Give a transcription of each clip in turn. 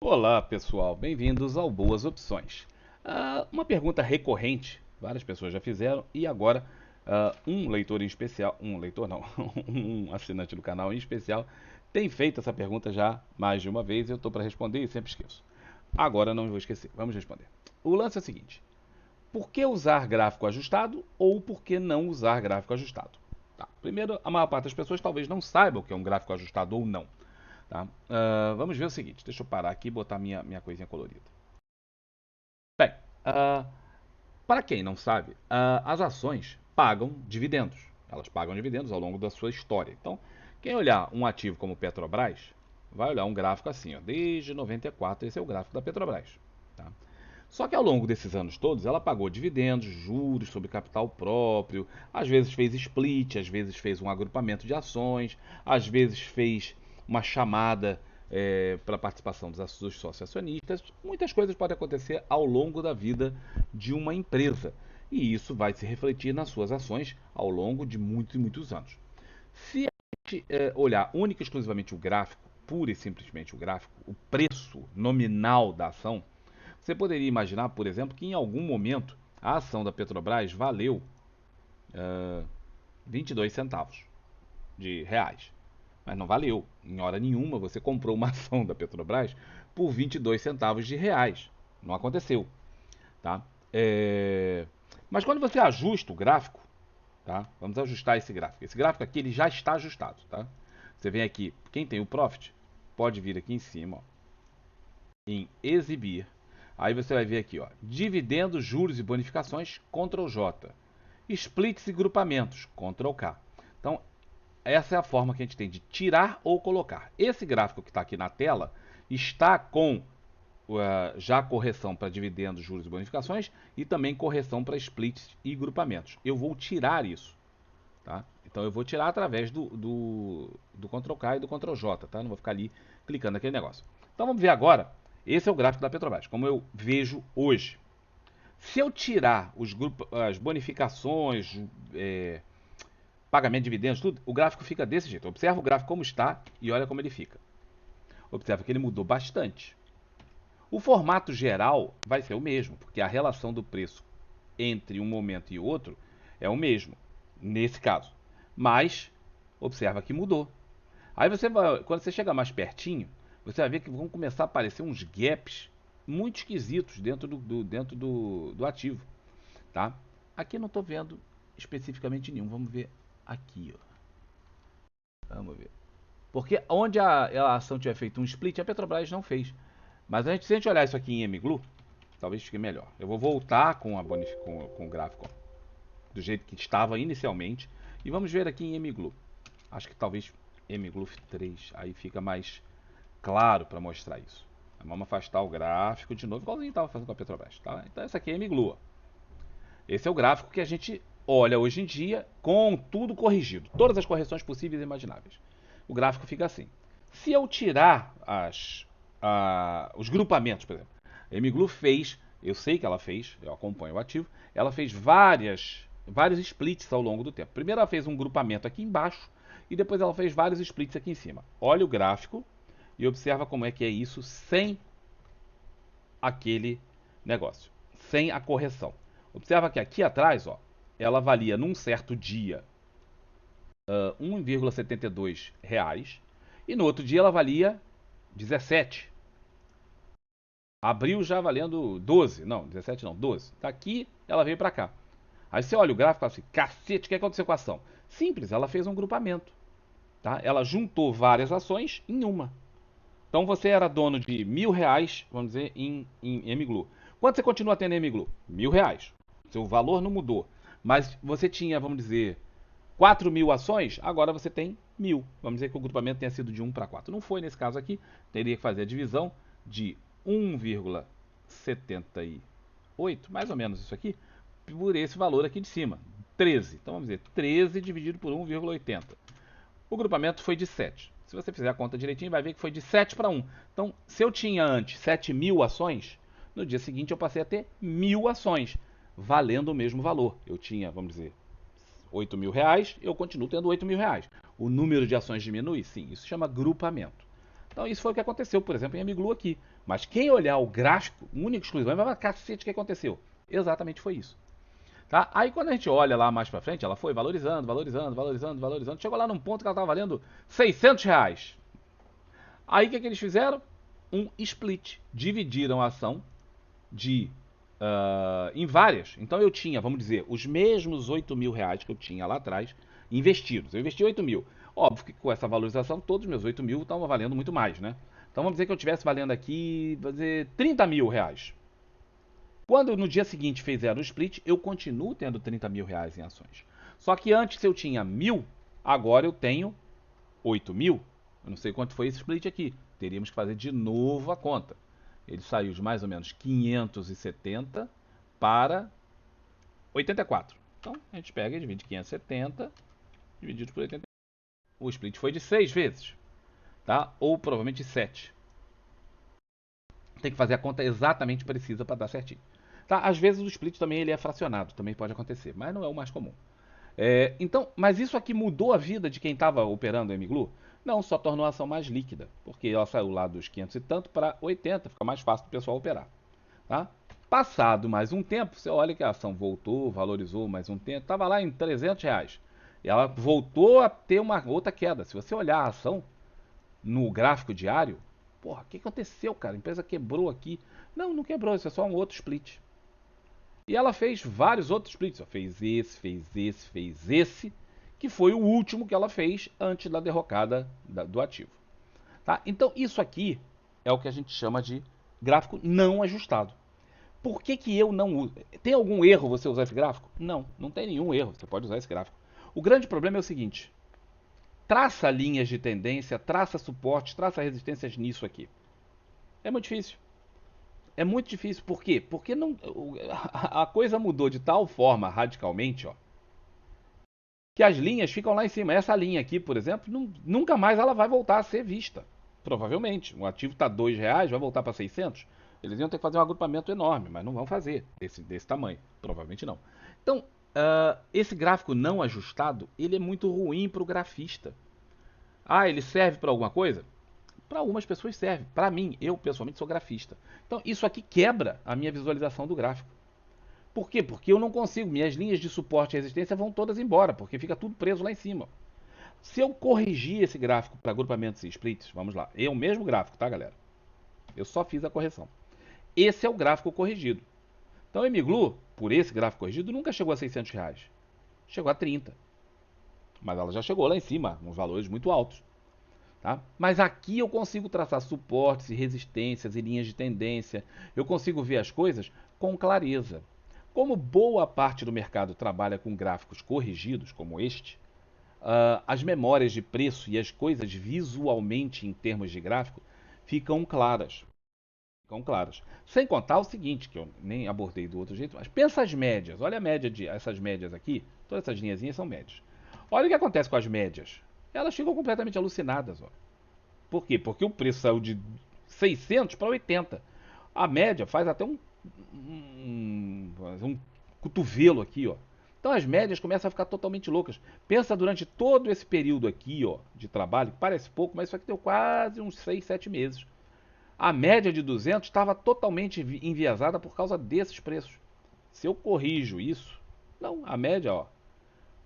Olá, pessoal, bem-vindos ao Boas Opções. Uma pergunta recorrente, várias pessoas já fizeram, e agora um leitor em especial, um leitor não, um assinante do canal em especial, tem feito essa pergunta já mais de uma vez e eu estou para responder e sempre esqueço. Agora não vou esquecer, vamos responder. O lance é o seguinte: por que usar gráfico ajustado ou por que não usar gráfico ajustado? Tá. Primeiro, a maior parte das pessoas talvez não saiba o que é um gráfico ajustado ou não. Tá? Vamos ver o seguinte, deixa eu parar aqui e botar minha coisinha colorida. Bem, uh, para quem não sabe, as ações pagam dividendos. Elas pagam dividendos ao longo da sua história. Então, quem olhar um ativo como Petrobras, vai olhar um gráfico assim, ó, desde 94, esse é o gráfico da Petrobras. Tá? Só que ao longo desses anos todos, ela pagou dividendos, juros sobre capital próprio, às vezes fez split, às vezes fez um agrupamento de ações, às vezes fez uma chamada para participação dos sócios acionistas. Muitas coisas podem acontecer ao longo da vida de uma empresa. E isso vai se refletir nas suas ações ao longo de muitos e muitos anos. Se a gente olhar única e exclusivamente o gráfico, pura e simplesmente o gráfico, o preço nominal da ação, você poderia imaginar, por exemplo, que em algum momento a ação da Petrobras valeu 22 centavos de reais. Mas não valeu. Em hora nenhuma você comprou uma ação da Petrobras por 22 centavos de reais. Não aconteceu. Tá? Mas quando você ajusta o gráfico, tá? Vamos ajustar esse gráfico. Esse gráfico aqui ele já está ajustado. Tá? Você vem aqui, quem tem o Profit, pode vir aqui em cima, ó, em exibir. Aí você vai ver aqui, ó, dividendos, juros e bonificações, Ctrl J. Splits e grupamentos, Ctrl K. Então, essa é a forma que a gente tem de tirar ou colocar. Esse gráfico que está aqui na tela está com já correção para dividendos, juros e bonificações e também correção para splits e grupamentos. Eu vou tirar isso. Tá? Então eu vou tirar através do Ctrl K e do Ctrl J. Tá? Não vou ficar ali clicando naquele negócio. Então vamos ver agora. Esse é o gráfico da Petrobras, como eu vejo hoje. Se eu tirar as bonificações, pagamento de dividendos, tudo, o gráfico fica desse jeito. Observa o gráfico como está e olha como ele fica. Observa que ele mudou bastante. O formato geral vai ser o mesmo, porque a relação do preço entre um momento e outro é o mesmo, nesse caso. Mas, observa que mudou. Aí você vai, quando você chegar mais pertinho, você vai ver que vão começar a aparecer uns gaps muito esquisitos dentro do ativo. Tá? Aqui eu não estou vendo especificamente nenhum. Vamos ver aqui. Ó. Vamos ver. Porque onde a ação tiver feito um split, a Petrobras não fez. Mas se a gente olhar isso aqui em MGLU, talvez fique melhor. Eu vou voltar com o gráfico ó, do jeito que estava inicialmente. E vamos ver aqui em MGLU. Acho que talvez MGLU 3 aí fica mais claro para mostrar isso. Vamos afastar o gráfico de novo, igualzinho estava fazendo com a Petrobras. Tá? Então essa aqui é MGLU. Ó. Esse é o gráfico que a gente olha hoje em dia com tudo corrigido. Todas as correções possíveis e imagináveis. O gráfico fica assim. Se eu tirar os grupamentos, por exemplo, a MGLU fez, eu sei que ela fez, eu acompanho o ativo, ela fez vários splits ao longo do tempo. Primeiro ela fez um grupamento aqui embaixo e depois ela fez vários splits aqui em cima. Olha o gráfico e observa como é que é isso sem aquele negócio, sem a correção. Observa que aqui atrás, ó, ela valia num certo dia R$ 1,72 e no outro dia ela valia 17. Abriu já valendo 12. Não, 17 não, 12. Daqui ela veio para cá. Aí você olha o gráfico e fala assim: cacete, o que aconteceu com a ação? Simples, ela fez um grupamento. Tá? Ela juntou várias ações em uma. Então você era dono de R$ 1.000, vamos dizer, em MGLU. Quanto você continua tendo em MGLU? R$ 1.000. Seu valor não mudou. Mas você tinha, vamos dizer, 4.000 ações, agora você tem 1.000. Vamos dizer que o grupamento tenha sido de 1 para 4. Não foi nesse caso aqui, teria que fazer a divisão de 1,78, mais ou menos isso aqui, por esse valor aqui de cima, 13. Então vamos dizer, 13 dividido por 1,80. O grupamento foi de 7. Se você fizer a conta direitinho, vai ver que foi de 7 para 1. Então, se eu tinha antes 7.000 ações, no dia seguinte eu passei a ter 1.000 ações, valendo o mesmo valor. Eu tinha, vamos dizer, R$ 8.000, eu continuo tendo R$ 8.000. O número de ações diminui? Sim, isso chama grupamento. Então isso foi o que aconteceu, por exemplo, em Amiglu aqui. Mas quem olhar o gráfico, único e exclusivamente, vai falar, cacete, o que aconteceu? Exatamente foi isso. Tá? Aí quando a gente olha lá mais pra frente, ela foi valorizando, valorizando, valorizando, valorizando. Chegou lá num ponto que ela estava valendo R$ 600. Aí o que eles fizeram? Um split. Dividiram a ação de em várias. Então eu tinha, vamos dizer, os mesmos R$ 8.000 que eu tinha lá atrás investidos. Eu investi 8.000. Óbvio que com essa valorização, todos os meus 8.000 estavam valendo muito mais, né? Então vamos dizer que eu estivesse valendo aqui, vamos dizer, R$ 30.000. Quando no dia seguinte fizeram o split, eu continuo tendo R$ 30.000 em ações. Só que antes eu tinha 1.000, agora eu tenho 8.000. Eu não sei quanto foi esse split aqui. Teríamos que fazer de novo a conta. Ele saiu de mais ou menos 570 para 84. Então a gente pega e divide 570 dividido por 84. O split foi de 6 vezes, tá? Ou provavelmente 7. Tem que fazer a conta exatamente precisa para dar certinho. Tá? Às vezes o split também ele é fracionado, também pode acontecer, mas não é o mais comum. Então, mas isso aqui mudou a vida de quem estava operando o MGLU? Não, só tornou a ação mais líquida, porque ela saiu lá dos 500 e tanto para 80, fica mais fácil do pessoal operar. Tá? Passado mais um tempo, você olha que a ação voltou, valorizou mais um tempo, estava lá em R$ 300. E ela voltou a ter uma outra queda. Se você olhar a ação no gráfico diário, porra, o que aconteceu, cara? A empresa quebrou aqui. Não, não quebrou, isso é só um outro split. E ela fez vários outros splits. Fez esse, fez esse, fez esse, que foi o último que ela fez antes da derrocada do ativo. Tá? Então isso aqui é o que a gente chama de gráfico não ajustado. Por que, que eu não uso? Tem algum erro você usar esse gráfico? Não, não tem nenhum erro. Você pode usar esse gráfico. O grande problema é o seguinte: traça linhas de tendência, traça suportes, traça resistências nisso aqui. É muito difícil. É muito difícil. Por quê? Porque não, a coisa mudou de tal forma radicalmente, ó, que as linhas ficam lá em cima. Essa linha aqui, por exemplo, nunca mais ela vai voltar a ser vista. Provavelmente. Um ativo está R$ 2, vai voltar para 600. Eles iam ter que fazer um agrupamento enorme, mas não vão fazer desse tamanho. Provavelmente não. Então, esse gráfico não ajustado, ele é muito ruim para o grafista. Ah, ele serve para alguma coisa? Para algumas pessoas serve. Para mim, eu pessoalmente sou grafista. Então, isso aqui quebra a minha visualização do gráfico. Por quê? Porque eu não consigo. Minhas linhas de suporte e resistência vão todas embora, porque fica tudo preso lá em cima. Se eu corrigir esse gráfico para agrupamentos e splits, vamos lá. É o mesmo gráfico, tá, galera? Eu só fiz a correção. Esse é o gráfico corrigido. Então, a Emiglu, por esse gráfico corrigido, nunca chegou a R$ 600. Chegou a 30. Mas ela já chegou lá em cima, uns valores muito altos. Tá? Mas aqui eu consigo traçar suportes e resistências e linhas de tendência. Eu consigo ver as coisas com clareza. Como boa parte do mercado trabalha com gráficos corrigidos, como este, as memórias de preço e as coisas visualmente em termos de gráfico ficam claras. Ficam claras. Sem contar o seguinte, que eu nem abordei do outro jeito, mas pensa as médias. Olha a média de essas médias aqui. Todas essas linhazinhas são médias. Olha o que acontece com as médias. Elas ficam completamente alucinadas. Ó. Por quê? Porque o preço saiu de 600 para 80. A média faz até um cotovelo aqui, ó. Então as médias começam a ficar totalmente loucas. Pensa durante todo esse período aqui, ó, de trabalho, que parece pouco, mas isso aqui deu quase uns 6, 7 meses. A média de 200 estava totalmente enviesada por causa desses preços. Se eu corrijo isso, não, a média, ó,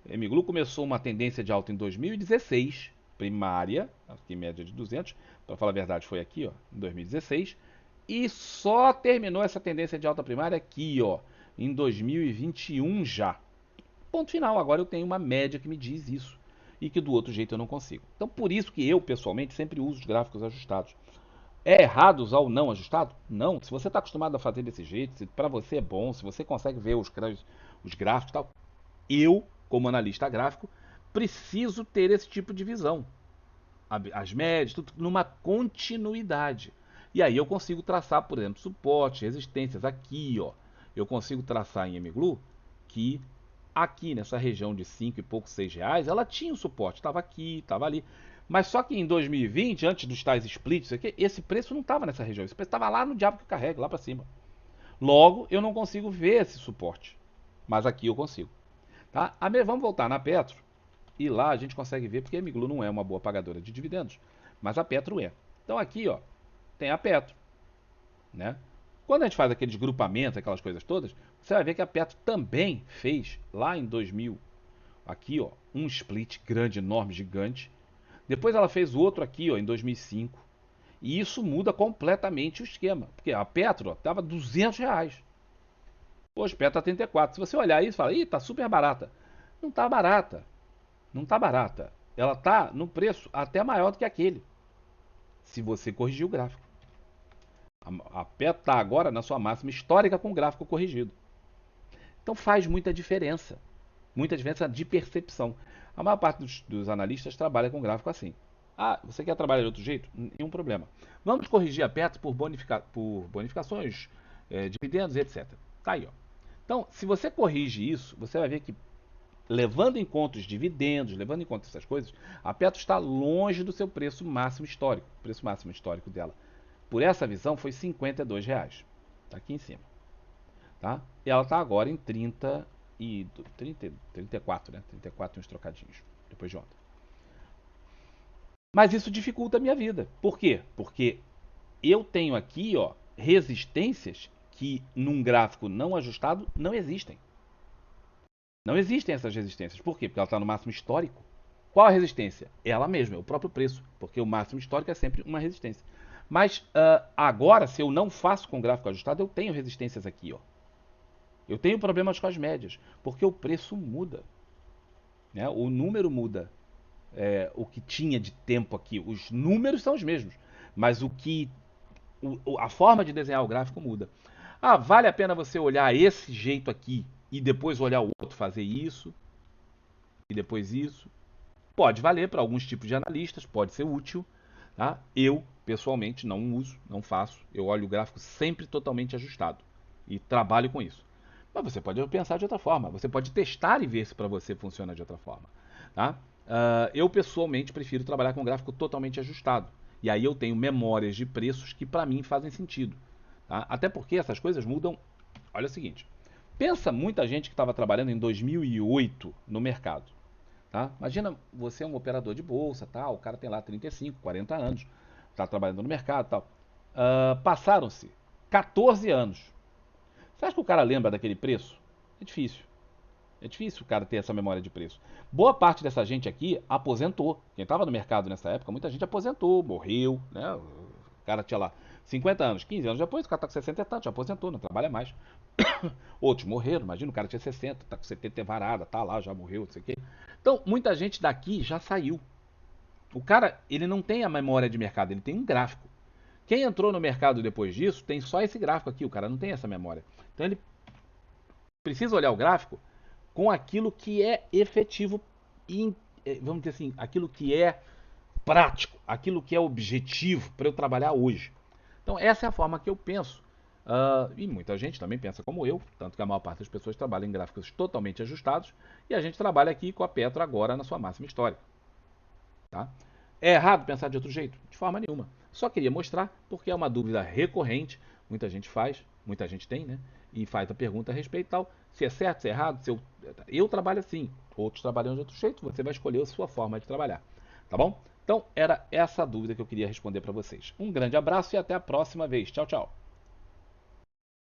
Emiglu começou uma tendência de alta em 2016, primária, aqui média de 200, para falar a verdade foi aqui, ó, em 2016, e só terminou essa tendência de alta primária aqui, ó, em 2021 já. Ponto final, agora eu tenho uma média que me diz isso, e que do outro jeito eu não consigo. Então por isso que eu, pessoalmente, sempre uso os gráficos ajustados. É errado usar o não ajustado? Não. Se você está acostumado a fazer desse jeito, se para você é bom, se você consegue ver os gráficos e tal, eu, como analista gráfico, preciso ter esse tipo de visão. As médias, tudo numa continuidade. E aí eu consigo traçar, por exemplo, suporte, resistências aqui, ó. Eu consigo traçar em MGLU que aqui nessa região de 5 e pouco, R$ 6, ela tinha um suporte, estava aqui, estava ali. Mas só que em 2020, antes dos tais splits, aqui, esse preço não estava nessa região, esse preço estava lá no diabo que carrega, lá para cima. Logo, eu não consigo ver esse suporte, mas aqui eu consigo. Tá? Vamos voltar na Petro, e lá a gente consegue ver, porque a Emiglu não é uma boa pagadora de dividendos, mas a Petro é. Então aqui, ó, tem a Petro, né? Quando a gente faz aqueles grupamentos, aquelas coisas todas, você vai ver que a Petro também fez lá em 2000, aqui, ó, um split grande, enorme, gigante. Depois ela fez o outro aqui, ó, em 2005. E isso muda completamente o esquema, porque a Petro estava R$ 200. Hoje Petro está 34. Se você olhar isso, fala, ih, tá super barata. Não tá barata. Não tá barata. Ela tá no preço até maior do que aquele, se você corrigir o gráfico. A Petro está agora na sua máxima histórica com o gráfico corrigido. Então faz muita diferença de percepção. A maior parte dos analistas trabalha com gráfico assim. Ah, você quer trabalhar de outro jeito? Nenhum problema. Vamos corrigir a Petro por bonificações, dividendos, etc. Tá aí, ó. Então, se você corrige isso, você vai ver que, levando em conta os dividendos, levando em conta essas coisas, a Petro está longe do seu preço máximo histórico. O preço máximo histórico dela, por essa visão, foi R$ 52. Está aqui em cima. Tá? E ela está agora em 34, né? 34 e uns trocadinhos, depois de ontem. Mas isso dificulta a minha vida. Por quê? Porque eu tenho aqui, ó, resistências que num gráfico não ajustado não existem. Não existem essas resistências. Por quê? Porque ela está no máximo histórico. Qual a resistência? Ela mesma, é o próprio preço, porque o máximo histórico é sempre uma resistência. Mas agora, se eu não faço com gráfico ajustado, eu tenho resistências aqui, ó. Eu tenho problemas com as médias, porque o preço muda, né? O número muda. O que tinha de tempo aqui, os números são os mesmos, mas a forma de desenhar o gráfico muda. Ah, vale a pena você olhar esse jeito aqui e depois olhar o outro, fazer isso e depois isso? Pode valer para alguns tipos de analistas, pode ser útil, tá? Eu, pessoalmente, não uso, não faço. Eu olho o gráfico sempre totalmente ajustado e trabalho com isso. Mas você pode pensar de outra forma. Você pode testar e ver se para você funciona de outra forma, tá? Eu, pessoalmente, prefiro trabalhar com gráfico totalmente ajustado. E aí eu tenho memórias de preços que para mim fazem sentido, tá? Até porque essas coisas mudam. Olha o seguinte. Pensa muita gente que estava trabalhando em 2008 no mercado. Tá? Imagina, você é um operador de bolsa, tá? O cara tem lá 35, 40 anos, está trabalhando no mercado, tal. Passaram-se 14 anos. Você acha que o cara lembra daquele preço? É difícil. É difícil o cara ter essa memória de preço. Boa parte dessa gente aqui aposentou. Quem estava no mercado nessa época, muita gente aposentou, morreu, né? O cara tinha lá 50 anos, 15 anos depois, o cara está com 60 e tanto, já aposentou, não trabalha mais. Outros morreram, imagina, o cara tinha 60, tá com 70 varada, tá lá, já morreu, não sei o quê. Então, muita gente daqui já saiu. O cara, ele não tem a memória de mercado, ele tem um gráfico. Quem entrou no mercado depois disso tem só esse gráfico aqui, o cara não tem essa memória. Então ele precisa olhar o gráfico com aquilo que é efetivo e, vamos dizer assim, aquilo que é prático, aquilo que é objetivo para eu trabalhar hoje. Então essa é a forma que eu penso. E muita gente também pensa como eu, tanto que a maior parte das pessoas trabalha em gráficos totalmente ajustados e a gente trabalha aqui com a Petro agora na sua máxima história. Tá? É errado pensar de outro jeito? De forma nenhuma. Só queria mostrar porque é uma dúvida recorrente, muita gente faz, muita gente tem, né? E faz a pergunta a respeito e tal. Se é certo, se é errado, eu trabalho assim, outros trabalham de outro jeito, você vai escolher a sua forma de trabalhar. Tá bom? Então era essa a dúvida que eu queria responder para vocês. Um grande abraço e até a próxima vez. Tchau, tchau.